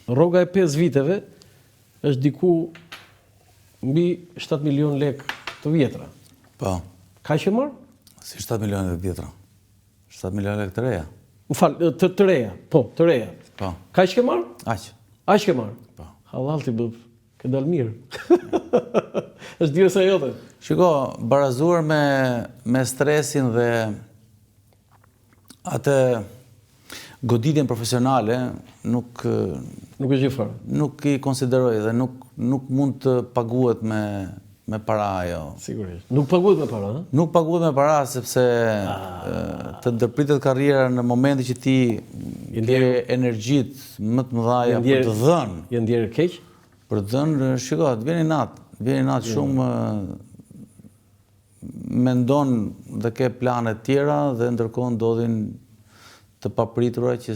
rroga e 5 viteve është diku mbi 7 milion lek të vjetra. Po. Ka që marë? Si 7 milion lek vjetra. 7 milion lek të reja. Më falë, të reja. Po, të reja. Po. Ka që ke marë? Aq. Aq ke marë? Po. Halal ti bëf, ke dalë mirë. Është djesa jote. Shiko, barazuar me stresin dhe atë goditjen profesionale, nuk është gjë fare. Nuk i konsideroj dhe nuk mund të paguhet me para ajo. Sigurisht. Nuk paguhet me para, ha? Nuk paguhet me para sepse të ndërpritet karriera në momentin që ti ke energjitë më të mëdha për të dhënë. Je ndjerë keq? Për të dhënë, shiko, të vjen i natë shumë mendon dhe ke plane tjera dhe ndërkohë ndodhin të papritura që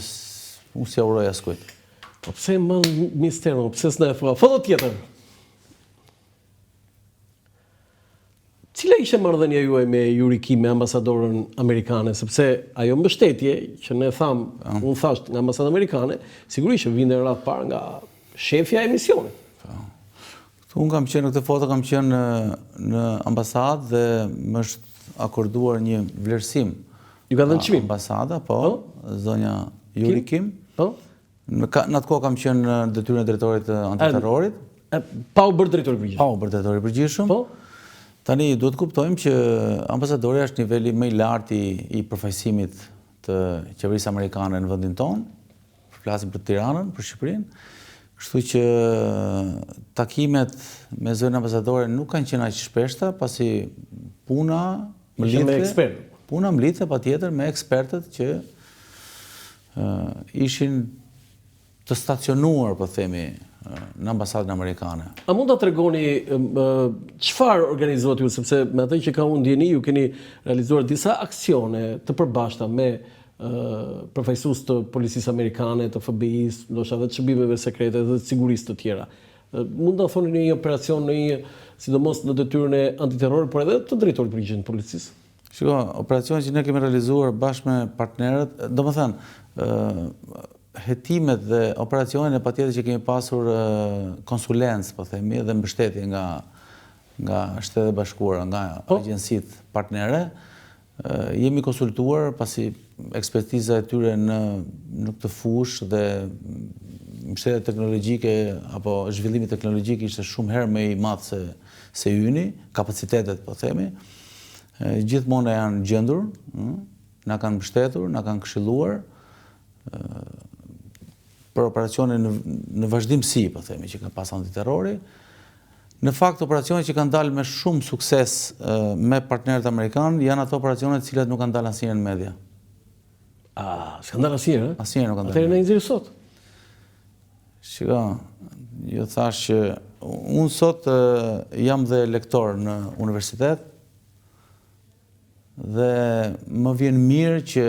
unë si uroj askujt. Po pse më misterë, pse s'na e thua? Foto tjetër. Cila ishte marrëdhënia juaj me Yuri Kim, me ambasadorën amerikane, sepse ajo mbështetje që ne unë thash nga ambasada amerikane, sigurisht që vinte radh parë nga shefja e misionit. Unë kam qenë në këtë foto, kam qenë në ambasadë dhe më është akorduar një vlerësim. Ju ka dhënë çmim? Ambasada, po, zonja Yuri Kim. Po. Në atë kohë kam qenë në detyrën e drejtorit të antiterrorit. Pa u bërë drejtori përgjithshëm. Pa u bërë drejtori përgjithshëm. Po. Tani duhet kuptojmë që ambasadori është niveli më i lartë i përfaqësimit të qeverisë amerikane në vendin tonë. Flasim për Tiranën, për Shqipërinë. Kështu që takimet me zonën ambasadore nuk kanë qenë aq shpeshta, pasi puna mblidhte patjetër me ekspertët që ishin të stacionuar, po themi, në ambasadën amerikane. A mund ta tregoni çfarë organizohet ju, sepse me atë që ka unë ndjeni, ju keni realizuar disa aksione të përbashkëta me përfaqësues të policisë amerikane, të FBI-s, ndoshta edhe të shërbimeve sekrete dhe të sigurisë të tjera. Mund ta thoni në një operacion, sidomos në detyrën e antiterrorit, por edhe të drejtorit përgjithshëm të policisë? Shiko, operacioni që ne kemi realizuar bashkë me partnerët, domethënë hetimet dhe operacionin e patjetër që kemi pasur konsulencë, po themi, dhe mbështetje nga Shtetet e Bashkuara, nga agjencitë partnere. Jemi konsultuar pasi ekspertiza e tyre në këtë fushë dhe mbështetja teknologjike apo zhvillimi teknologjik ishte shumë herë më i madh se yni, kapacitetet, po themi. Gjithmonë janë gjendur, na kanë mbështetur, na kanë këshilluar për operacionin në vazhdimsi, po themi, që ka pas antiterrori. Në fakt, operacionet që kanë dalë me shumë sukses me partnerët amerikanë janë ato operacionet cilat nuk kanë dalë asnjëherë në media. S'kan dalë asnjëherë? Asnjëherë nuk kanë dalë. Atëherë na nxjerr sot. Shiko, ju thash që unë sot jam dhe lektor në universitet dhe më vjen mirë që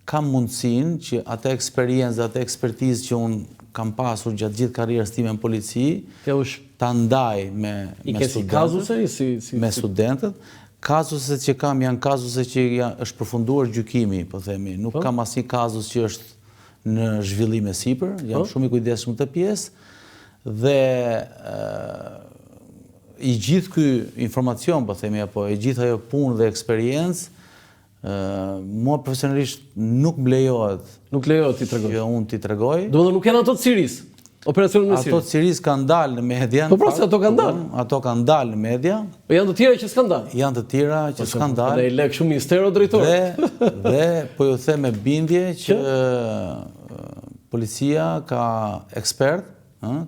kam mundësinë që atë eksperiencë, atë ekspertizë që unë kam pasur gjatë gjithë karrierës time në polici, ta ndaj me studentët. Kazuset që kam janë kazuset që është përfunduar gjykimi, po themi. Nuk kam asnjë kazus që është në zhvillim e sipër, jam shumë i kujdesshëm këtë pjesë dhe i gjithë ky informacion, po themi, apo i gjithë ajo punë dhe eksperiencë, mua profesionalisht nuk më lejohet. Nuk lejohet ti tregoj. Që unë ti tregoj. Domethënë nuk janë ato të Siris. Operacionet në Siri. Ato të Siris kanë dalë në media. Po pra se ato kanë dalë. Ato kanë dalë në media. Po janë të tjera që s'kan dalë. Janë të tjera që s'kan dalë. Dhe i lek shumë mistero drejtor. Dhe po ju them me bindje që policia ka ekspert,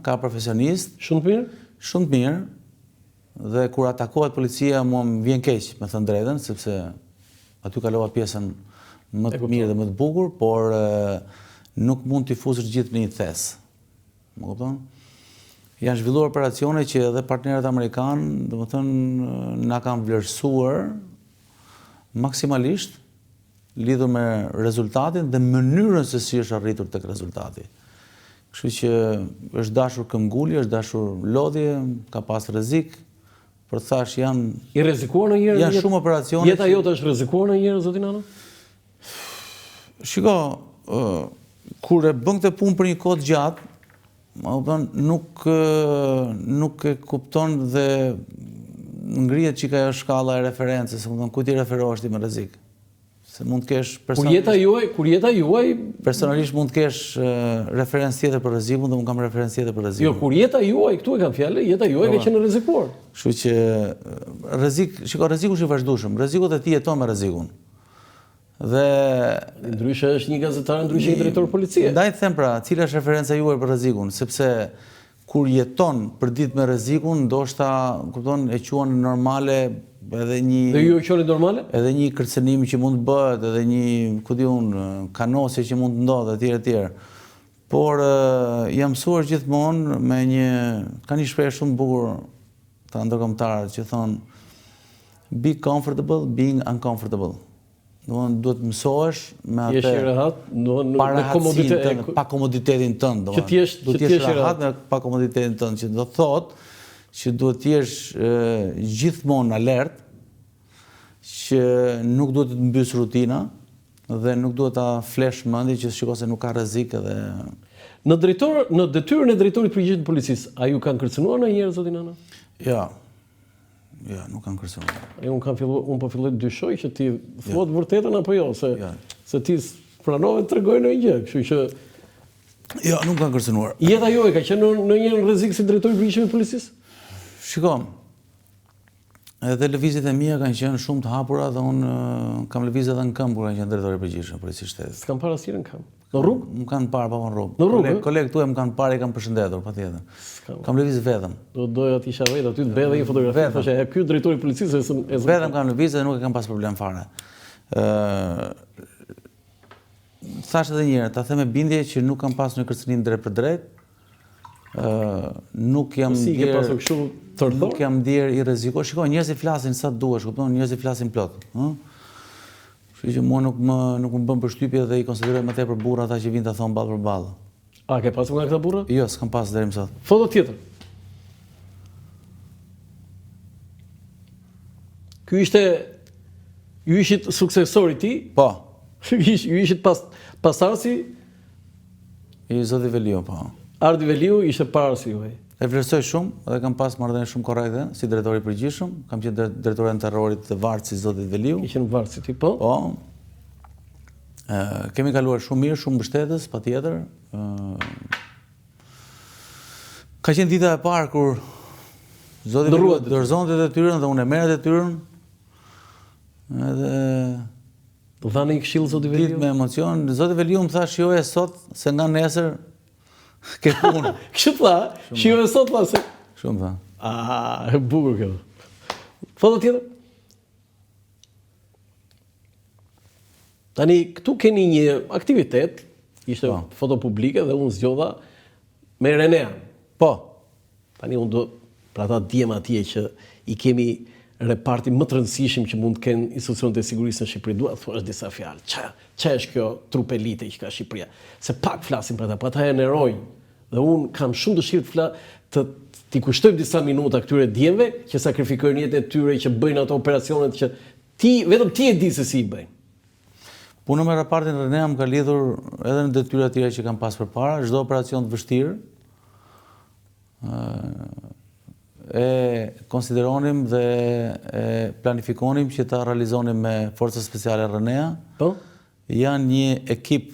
ka profesionist. Shumë të mirë? Shumë të mirë. Dhe kur atakohet policia, mua më vjen keq, me thënë drejtën, sepse aty kalova pjesën më të mirë dhe më të bukur, por nuk mund t'i fuzësh gjithë në një thes. Më kupton? Janë zhvilluar operacione që edhe partnerët amerikanë, domethënë, na kanë vlerësuar maksimalisht lidhur me rezultatin dhe mënyrën se si është arritur tek rezultati. Kështu që është dashur këmbgulje, është dashur lodhje, ka pas rrezik. Por thash janë i rrezikuar ndonjëherë? Janë shumë operacione. Jeta jote është rrezikuar ndonjëherë, zotin Ano? Shiko, kur e bën këtë punë për një kohë të gjatë, nuk e kupton dhe ngrihet çika ajo shkalla e referencës, ku ti referohesh ti me rrezik. Se mund të kesh Kur jeta juaj personalisht mund të kesh referencë tjetër për rrezikun dhe unë kam referencë tjetër për rrezikun. Jo, kur jeta juaj, këtu e kam fjalën, jeta juaj ka qenë rrezikuar. Kështu që rreziku është i vazhdueshëm. Rrezikut e ti jeton me rrezikun. Dhe ndryshe është një gazetar, ndryshe një drejtor policie. Ndaj të them pra, cila është referenca juaj për rrezikun, sepse kur jeton për ditë me rrezikun, ndoshta, kupton, e quan normale edhe një... Dhe ju e quani normale? Edhe një kërcënim që mund të bëhet, edhe një, ku di unë, kanosje që mund të ndodhe, etj. Por jam mësuar gjithmonë me ka një shprehje shumë bukur të ndërkombëtarët që thonë be comfortable being uncomfortable. Duhet mësohesh me atë pa komoditetin tënd, duhet të jesh rehat me pa komoditetin tënd, që do të thotë që duhet të jesh gjithmonë alert, që nuk duhet të mbys rutina dhe nuk duhet ta flesh mendin që shikoj se nuk ka rrezik edhe në detyrën e drejtorit përgjithshëm të policisë, a ju kanë kërcënuar ndonjëherë zotin Ana? Ja, nuk kanë kërcënuar. Unë po filloj të dyshoj që ti thuat vërtetën apo jo, se ti pranove të tregoj në gjë, kështu që... Ja, nuk kanë kërcënuar. Jeta juaj ka qenë në një rrezik si drejtori i përgjithshëm të policisë? Shikom, edhe lëvizjet e mia kanë qenë shumë të hapura dhe unë kam lëvizje edhe në këmbë kur kanë qenë drejtori i përgjithshëm policisë shtetit. S'kam parë asnjëherë në këmbë. Në rrugë? Më kanë parë pa në rrugë. Në rrugë? Kolegë tu e më kanë parë, i kanë përshëndetur, patjetër. Kam lëviz vetëm. Doja të isha vetë aty të bëj një fotografi, thoshe, ky drejtori i policisë vetëm kam lëvizje dhe nuk e kam pas problem fare. Thash edhe një herë, ta them me bindje që nuk kam pasur një kërcënim drejt për drejt. Nuk jam ndier i rrezikuar. Shikoj, njerëzit flasin sa duhesh, kupton, njerëzit flasin plot, Kështu që mua nuk më bën përshtypje dhe i konsideroj më tepër burra ata që vinë ta thonë ballë për ballë. A ke pasur nga këta burra? Jo, s'kam pas deri më sot. Foto tjetër. Ky ju ishit suksesori ti? Po. Ju ishit pasarsi? I zoti Veliu, po. Ardi Veliu ishte parasi juaj. E vlerësoj shumë dhe kam pas marrëdhënie shumë korrekte si drejtori i përgjithshëm. Kam qenë drejtori i terrorit të Varësit zotit Veliu. Që në Varësit ti po? Po. Kemi kaluar shumë mirë, shumë mbështetës, patjetër. Ka qenë dita e parë kur zoti Veliu dorëzonte detyrën dhe unë e merra detyrën. Edhe dhani këshill zoti Veliu? Ditë me emocion, zoti Veliu më tha shijoje sot se nga nesër ke punë. Kështu tha, shijoje sot tha se. Shumë tha. E bukur kjo. Foto tjetër? Tani, këtu keni një aktivitet, ishte foto publike dhe unë zgjodha me Renea. Po. Tani, unë do, pra ta djem atje që i kemi repartin më të rëndësishëm që mund të kenë institucionet e sigurisë në Shqipëri, duhet të thuash disa fjalë. Ç'a është kjo trup elite që ka Shqipëria? Se pak flasim për ata, po ata janë eroj. Dhe unë kam shumë dëshirë t'i kushtojmë disa minuta këtyre djemve që sakrifikojnë jetën e tyre, që bëjnë ato operacionet që vetëm ti e di se si i bëjnë. Puna me raportin Renea më ka lidhur edhe në detyra tjera që kam pas përpara, çdo operacion të vështirë e konsideronim dhe e planifikonim që ta realizonim me Forcat Speciale Renea. Po? Janë një ekip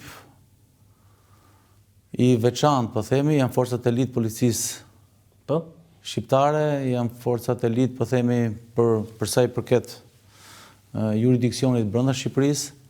i veçantë, po themi, janë forcat e litë policisë shqiptare, janë forcat e litë, po themi, për sa i përket juridiksionit brenda Shqipërisë.